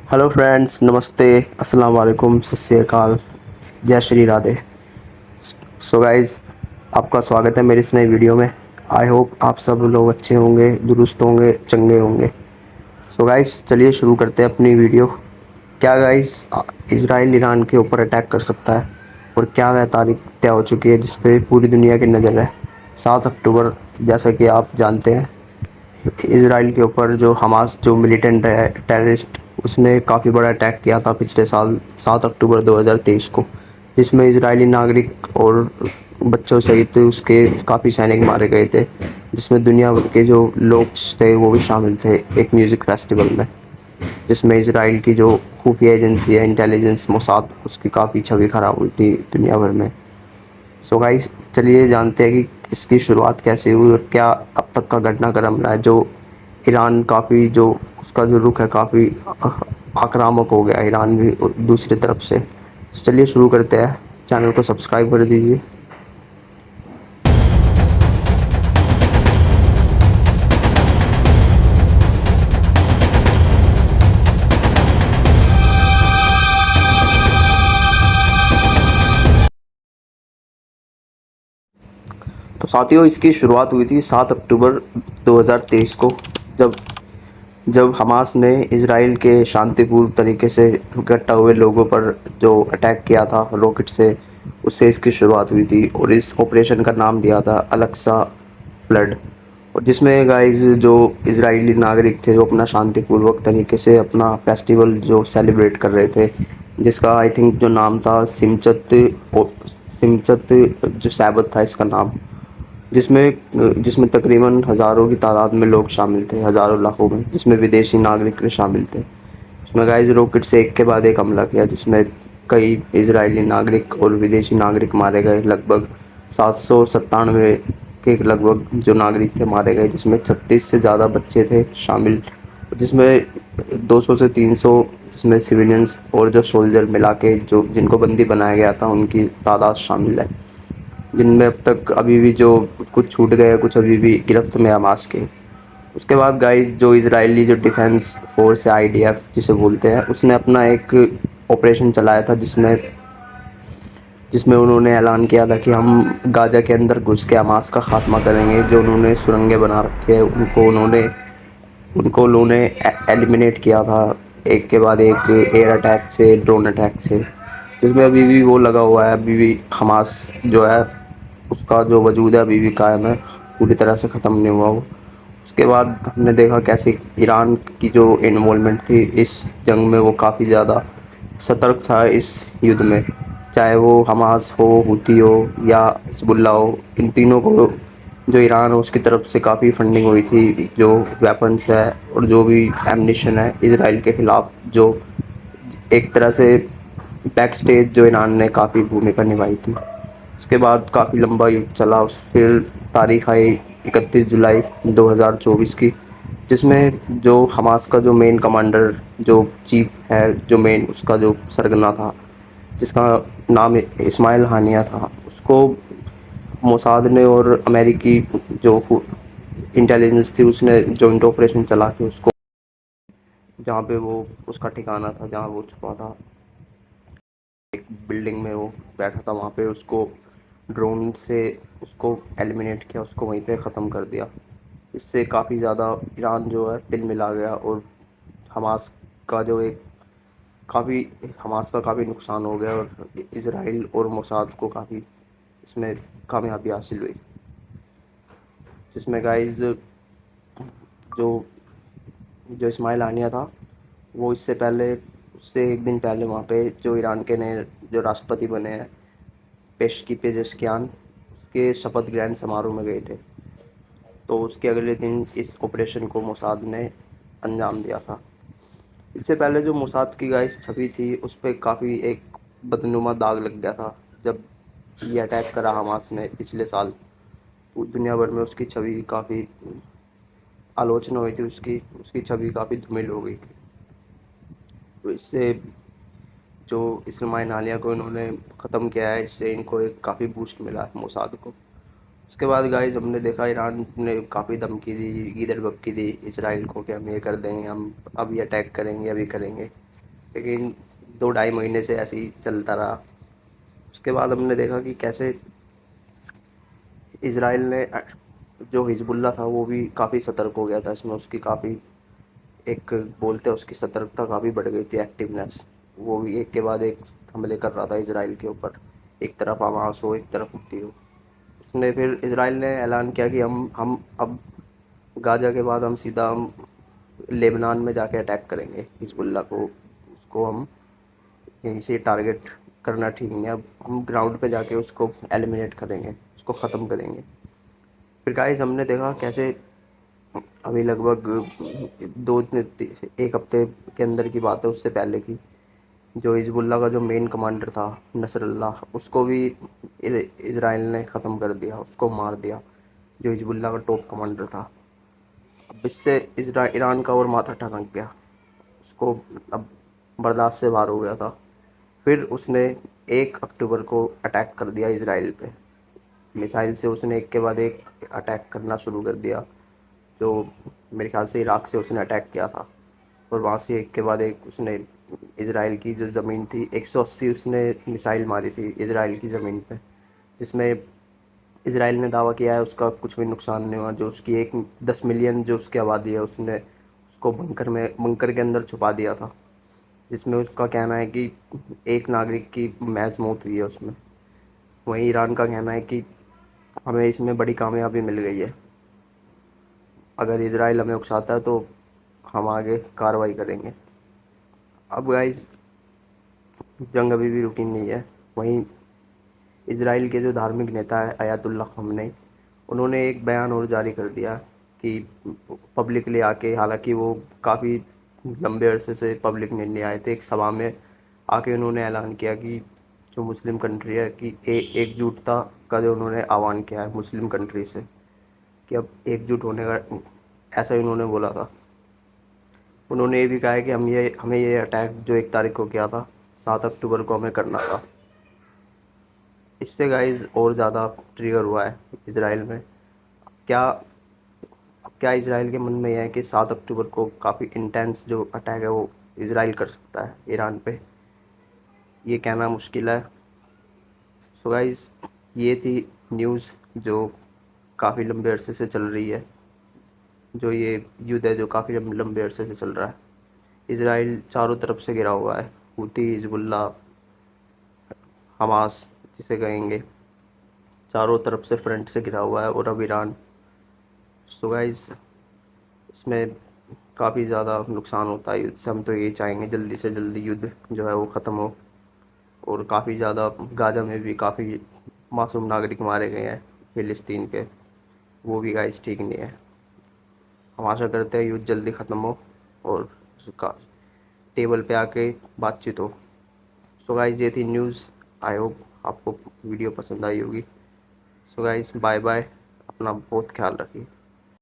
Hello friends, नमस्ते, अस्सलाम वालेकुम, सत श्री अकाल, जय श्री राधे। सो गाइस, आपका स्वागत है मेरी इस नई वीडियो में। आई होप आप सब लोग अच्छे होंगे, दुरुस्त होंगे, चंगे होंगे। सो गाइस, चलिए शुरू करते हैं अपनी वीडियो। क्या गाइस, इसराइल ईरान के ऊपर अटैक कर सकता है और क्या वह तारीख तय हो चुकी है जिस पे पूरी दुनिया की नज़र है? 7 अक्टूबर, जैसा कि आप जानते हैं, इसराइल के ऊपर जो हमास जो मिलिटेंट है टेररिस्ट, उसने काफ़ी बड़ा अटैक किया था पिछले साल 7 अक्टूबर 2023 को, जिसमें इजरायली नागरिक और बच्चों सहित उसके काफ़ी सैनिक मारे गए थे, जिसमें दुनिया भर के जो लोग थे वो भी शामिल थे एक म्यूज़िक फेस्टिवल में, जिसमें इसराइल की जो खुफिया एजेंसी है इंटेलिजेंस मोसाद, उसकी काफ़ी छवि खराब हुई थी दुनिया भर में। सो गाइस, चलिए जानते हैं कि इसकी शुरुआत कैसे हुई और क्या अब तक का घटनाक्रम रहा है। जो ईरान काफ़ी जो उसका जो रुख है काफ़ी आक्रामक हो गया ईरान भी दूसरी तरफ से। तो चलिए शुरू करते हैं। चैनल को सब्सक्राइब कर दीजिए। तो साथियों, इसकी शुरुआत हुई थी 7 अक्टूबर 2023 को, जब जब हमास ने इसराइल के शांतिपूर्ण तरीके से इकट्ठा हुए लोगों पर जो अटैक किया था रॉकेट से, उससे इसकी शुरुआत हुई थी और इस ऑपरेशन का नाम दिया था अलक्सा फ्लड। और जिसमें गाइस जो इजरायली नागरिक थे जो अपना शांतिपूर्वक तरीके से अपना फेस्टिवल जो सेलिब्रेट कर रहे थे, जिसका आई थिंक जो नाम था सिमचत जो सैबत था इसका नाम, जिसमें जिसमें तकरीबन हज़ारों की तादाद में लोग शामिल थे, हज़ारों लाखों में, जिसमें विदेशी नागरिक भी शामिल थे। उसमें गाइस रॉकेट से एक के बाद एक हमला किया, जिसमें कई इजरायली नागरिक और विदेशी नागरिक मारे गए। लगभग 797 के लगभग जो नागरिक थे मारे गए, जिसमें 36 से ज़्यादा बच्चे थे शामिल, जिसमें 200 से 300 जिसमें सिविलियंस और जो सोल्जर मिला के जो जिनको बंदी बनाया गया था उनकी तादाद शामिल है, जिनमें अब तक अभी भी जो कुछ छूट गए हैं, कुछ अभी भी गिरफ्त में हमास के। उसके बाद गाइस जो इजरायली जो डिफेंस फोर्स है आईडीएफ जिसे बोलते हैं, उसने अपना एक ऑपरेशन चलाया था, जिसमें जिसमें उन्होंने ऐलान किया था कि हम गाजा के अंदर घुस के हमास का खात्मा करेंगे। जो उन्होंने सुरंगें बना रखे हैं उनको उन्होंने एलिमिनेट किया था एक के बाद एक, एयर अटैक से, ड्रोन अटैक से, जिसमें अभी भी वो लगा हुआ है। अभी भी हमास जो है उसका जो वजूद है अभी भी कायम है, पूरी तरह से ख़त्म नहीं हुआ वो। उसके बाद हमने देखा कैसे ईरान की जो इन्वॉल्वमेंट थी इस जंग में, वो काफ़ी ज़्यादा सतर्क था इस युद्ध में, चाहे वो हमास हो, हुती हो या हिजबुल्लाह हो। इन तीनों को जो ईरान है उसकी तरफ से काफ़ी फंडिंग हुई थी, जो वेपन्स है और जो भी एमनिशन है इसराइल के ख़िलाफ़, जो एक तरह से बैक स्टेज जो ईरान ने काफ़ी भूमिका निभाई थी। उसके बाद काफ़ी लंबा युद्ध चला। उस फिर तारीख आई 31 जुलाई 2024 की, जिसमें जो हमास का जो मेन कमांडर, जो चीफ है, जो मेन उसका जो सरगना था, जिसका नाम इस्माइल हानिया था, उसको मोसाद ने और अमेरिकी जो इंटेलिजेंस थी उसने जॉइंट ऑपरेशन चला के उसको, जहाँ पे वो उसका ठिकाना था, जहाँ वो छुपा था एक बिल्डिंग में वो बैठा था, वहाँ पे उसको ड्रोन से उसको एलिमिनेट किया, उसको वहीं पे ख़त्म कर दिया। इससे काफ़ी ज़्यादा ईरान जो है तिल मिला गया और हमास का जो एक काफ़ी हमास का काफ़ी नुकसान हो गया और इसराइल और मोसाद को काफ़ी इसमें कामयाबी हासिल हुई, जिसमें गाइस जो जो इस्माइल हानिया था वो इससे पहले, उससे एक दिन पहले वहाँ पे जो ईरान के नए जो राष्ट्रपति बने हैं पेजेश्कियान, उसके शपथ ग्रहण समारोह में गए थे। तो उसके अगले दिन इस ऑपरेशन को मोसाद ने अंजाम दिया था। इससे पहले जो मोसाद की गाइस छवि थी उस पर काफ़ी एक बदनुमा दाग लग गया था, जब ये अटैक करा हमास ने पिछले साल। पूरी दुनिया भर में उसकी छवि काफ़ी आलोचना हुई थी, उसकी उसकी छवि काफ़ी धूमिल हो गई थी। तो इससे जो इस्माइल हानिया को इन्होंने ख़त्म किया है, इससे इनको एक काफ़ी बूस्ट मिला है मोसाद को। उसके बाद गाइस हमने देखा ईरान ने काफ़ी धमकी दी, गीदड़ बक्की दी इसराइल को कि हम ये कर देंगे, हम अभी अटैक करेंगे, अभी करेंगे। लेकिन 2 ढाई महीने से ऐसे ही चलता रहा। उसके बाद हमने देखा कि कैसे इसराइल ने जो हिजबुल्ला था वो भी काफ़ी सतर्क हो गया था इसमें। उसकी काफ़ी एक बोलते हैं उसकी सतर्कता काफ़ी बढ़ गई थी, एक्टिवनेस। वो भी एक के बाद एक हमले कर रहा था इसराइल के ऊपर। एक तरफ हमास हो, एक तरफ हुती हो। उसने फिर इसराइल ने ऐलान किया कि हम अब गाज़ा के बाद हम सीधा हम लेबनान में जाके अटैक करेंगे हिजबुल्ला को। उसको हम यहीं से टारगेट करना ठीक नहीं है, अब हम ग्राउंड पे जाके उसको एलिमिनेट करेंगे, उसको ख़त्म करेंगे। फिर गाइस हमने देखा कैसे अभी लगभग 1 हफ्ते के अंदर की बात है, उससे पहले की, जो हिजबुल्ला का जो मेन कमांडर था नसरल्लाह, उसको भी इसराइल ने ख़त्म कर दिया, उसको मार दिया, जो हिजबुल्ला का टॉप कमांडर था। अब इससे ईरान का और माथा ठनक गया, उसको अब बर्दाश्त से बाहर हो गया था। फिर उसने 1 अक्टूबर को अटैक कर दिया इसराइल पे। मिसाइल से उसने एक के बाद एक अटैक करना शुरू कर दिया। जो मेरे ख्याल से इराक से उसने अटैक किया था, और वहाँ से एक के बाद एक उसने इसराइल की जो ज़मीन थी 180 उसने मिसाइल मारी थी इसराइल की ज़मीन पे, जिसमें इसराइल ने दावा किया है उसका कुछ भी नुकसान नहीं हुआ। जो उसकी एक 10 मिलियन जो उसकी आबादी है, उसने उसको बंकर के अंदर छुपा दिया था, जिसमें उसका कहना है कि एक नागरिक की महज मौत हुई है उसमें। वहीं ईरान का कहना है कि हमें इसमें बड़ी कामयाबी मिल गई है, अगर इसराइल हमें उकसाता है तो हम आगे कार्रवाई करेंगे। अब गाइस जंग अभी भी रुकी नहीं है। वहीं इसराइल के जो धार्मिक नेता है अयातुल्ला खमेनी, उन्होंने एक बयान और जारी कर दिया कि पब्लिकली आके, हालांकि वो काफ़ी लंबे अरसे से पब्लिक में नहीं आए थे, एक सभा में आके उन्होंने ऐलान किया कि जो मुस्लिम कंट्री है कि एकजुटता का जो उन्होंने आह्वान किया है मुस्लिम कंट्री से, कि अब एकजुट होने का, ऐसा ही उन्होंने बोला था। उन्होंने ये भी कहा है कि हमें ये अटैक जो 1 तारीख को किया था, 7 अक्टूबर को हमें करना था। इससे गाइस और ज़्यादा ट्रिगर हुआ है इसराइल में। क्या अब क्या इसराइल के मन में यह है कि 7 अक्टूबर को काफ़ी इंटेंस जो अटैक है वो इसराइल कर सकता है ईरान पे, ये कहना मुश्किल है। सो गाइस ये थी न्यूज़ जो काफ़ी लंबे अरसे से चल रही है, जो ये युद्ध है जो काफ़ी लंबे अरसे से चल रहा है। इसराइल चारों तरफ से घिरा हुआ है, हूती, हिजबुल्ला, हमास जिसे कहेंगे, चारों तरफ से फ्रंट से घिरा हुआ है, और अब ईरान। सो गाइस इसमें काफ़ी ज़्यादा नुकसान होता है युद्ध से। हम तो यही चाहेंगे जल्दी से जल्दी युद्ध जो है वो ख़त्म हो। और काफ़ी ज़्यादा गाज़ा में भी काफ़ी मासूम नागरिक मारे गए हैं फ़िलिस्तीन के, वो भी गाइस ठीक नहीं है। हम आशा करते हैं युद्ध जल्दी ख़त्म हो और उसका टेबल पे आके बातचीत हो। सो गाइस ये थी न्यूज़। आई होप आपको वीडियो पसंद आई होगी। सो गाइस बाय बाय, अपना बहुत ख्याल रखिए।